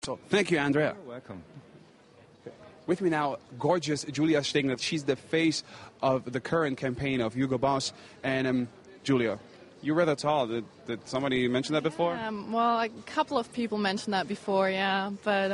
So, thank you, Andrea. You're welcome. With me now, gorgeous Julia Stegner. She's the face of the current campaign of Hugo Boss. And Julia, you're rather tall. Did somebody mention that before? Well, a couple of people mentioned that before, yeah. But,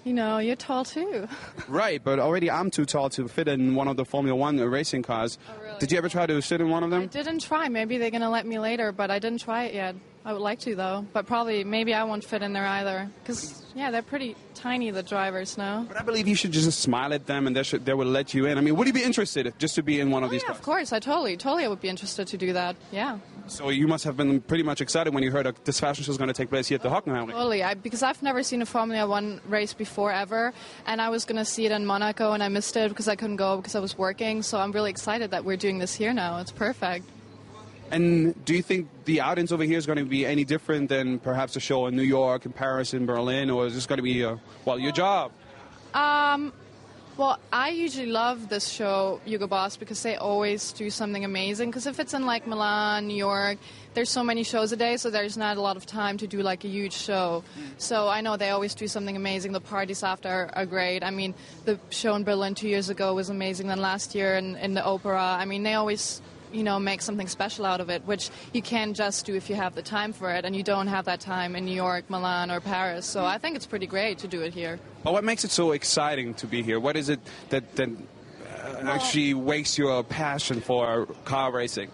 you know, you're tall too. Right, but already I'm too tall to fit in one of the Formula One racing cars. Oh, really? Did you ever try to sit in one of them? I didn't try. Maybe they're going to let me later, but I didn't try it yet. I would like to, though. But probably, maybe I won't fit in there either. Because, yeah, they're pretty tiny, the drivers, no? But I believe you should just smile at them and they will let you in. I mean, would you be interested just to be in one of these Yeah, cars? of course. I totally would be interested to do that, yeah. So you must have been pretty much excited when you heard that this fashion show is going to take place here at the Hockenheimring. Totally, because I've never seen a Formula One race before, ever. And I was going to see it in Monaco, and I missed it because I couldn't go because I was working. So I'm really excited that we're doing this here now. It's perfect. And do you think the audience over here is going to be any different than perhaps a show in New York, in Paris, in Berlin, or is this going to be, your job? Well, I usually love this show, Hugo Boss, because they always do something amazing. Because if it's in, like, Milan, New York, there's so many shows a day, so there's not a lot of time to do, like, a huge show. So I know they always do something amazing. The parties after are great. I mean, the show in Berlin 2 years ago was amazing. Then last year in the opera, I mean, they always, you know, make something special out of it, which you can't just do if you have the time for it, and you don't have that time in New York, Milan, or Paris. So I think it's pretty great to do it here. But what makes it so exciting to be here? What is it that actually wakes your passion for car racing?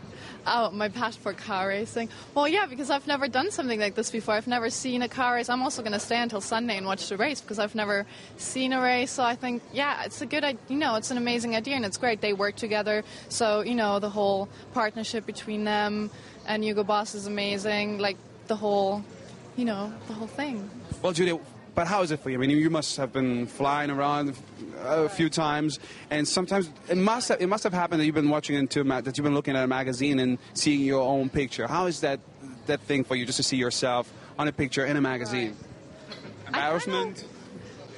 Oh, my passion for car racing? Well, yeah, because I've never done something like this before. I've never seen a car race. I'm also going to stay until Sunday and watch the race because I've never seen a race. So I think, yeah, it's a good, you know, it's an amazing idea and it's great. They work together. So, you know, the whole partnership between them and Hugo Boss is amazing. Like the whole, you know, the whole thing. Well, Julia, but how is it for you? I mean, you must have been flying around a few times, and sometimes it must have happened that you've been that you've been looking at a magazine and seeing your own picture. How is that thing for you, just to see yourself on a picture in a magazine? Right. Embarrassment?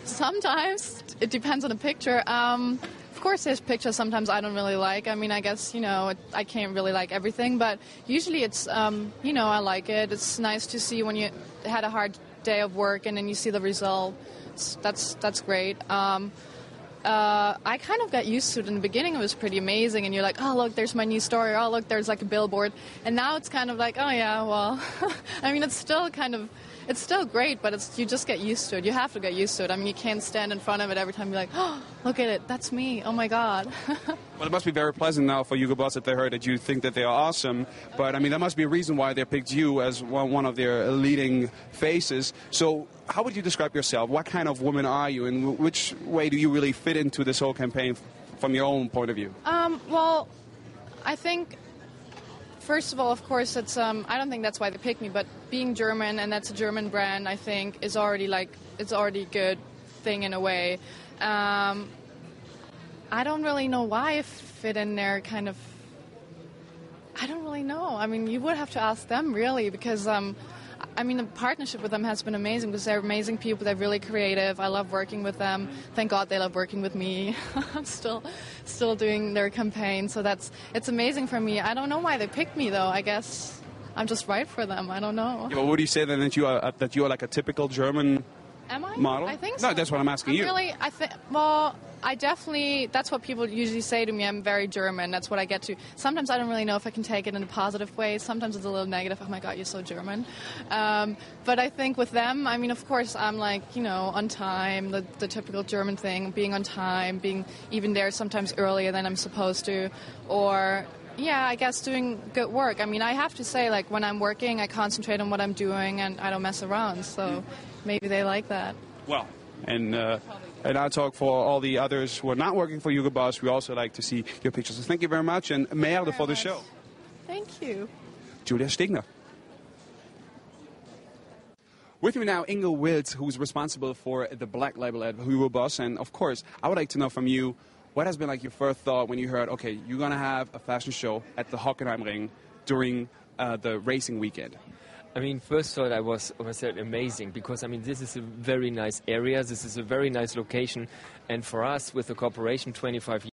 Sometimes it depends on the picture. Of course, there's pictures sometimes I don't really like. I mean, I guess, you know, I can't really like everything, but usually it's, you know, I like it. It's nice to see when you had a hard day of work and then you see the result. That's great. I kind of got used to it in the beginning. It was pretty amazing, and you're like, oh, look, there's my new story. Oh, look, there's like a billboard. And now it's kind of like, oh, yeah, well, I mean, it's still great, but you just get used to it. You have to get used to it. I mean, you can't stand in front of it every time. You're like, oh, look at it. That's me. Oh, my God. Well, it must be very pleasant now for Hugo Boss that they heard that you think that they are awesome. But, I mean, there must be a reason why they picked you as one of their leading faces. So how would you describe yourself? What kind of woman are you, and which way do you really fit into this whole campaign from your own point of view? Well, I think, first of all, of course, it's I don't think that's why they picked me, but being German, and that's a German brand, I think, is already a good thing in a way. I don't really know why I fit in there, kind of. I don't really know. I mean, you would have to ask them, really, because I mean, the partnership with them has been amazing because they're amazing people. They're really creative. I love working with them. Thank God they love working with me. I'm still doing their campaign, so it's amazing for me. I don't know why they picked me, though. I guess I'm just right for them. I don't know. Yeah, well, would you say then that you are like a typical German Am I? model? I think so. No, that's what I'm asking you. Really, well, I definitely, that's what people usually say to me. I'm very German. That's what I get to. Sometimes I don't really know if I can take it in a positive way. Sometimes it's a little negative. Oh, my God, you're so German. But I think with them, I mean, of course, I'm like, you know, on time, the typical German thing, being on time, being even there sometimes earlier than I'm supposed to, or... Yeah, I guess doing good work. I mean, I have to say, like, when I'm working, I concentrate on what I'm doing and I don't mess around. So maybe they like that. Well, and I talk for all the others who are not working for Hugo Boss. We also like to see your pictures. So thank you very much, and merde for the show. Thank you. Julia Stegner. With me now, Inge Wilds, who's responsible for the black label at Hugo Boss. And, of course, I would like to know from you, what has been like your first thought when you heard, okay, you're going to have a fashion show at the Hockenheimring during the racing weekend? I mean, first thought I was amazing because, I mean, this is a very nice area. This is a very nice location. And for us, with the corporation, 25 years,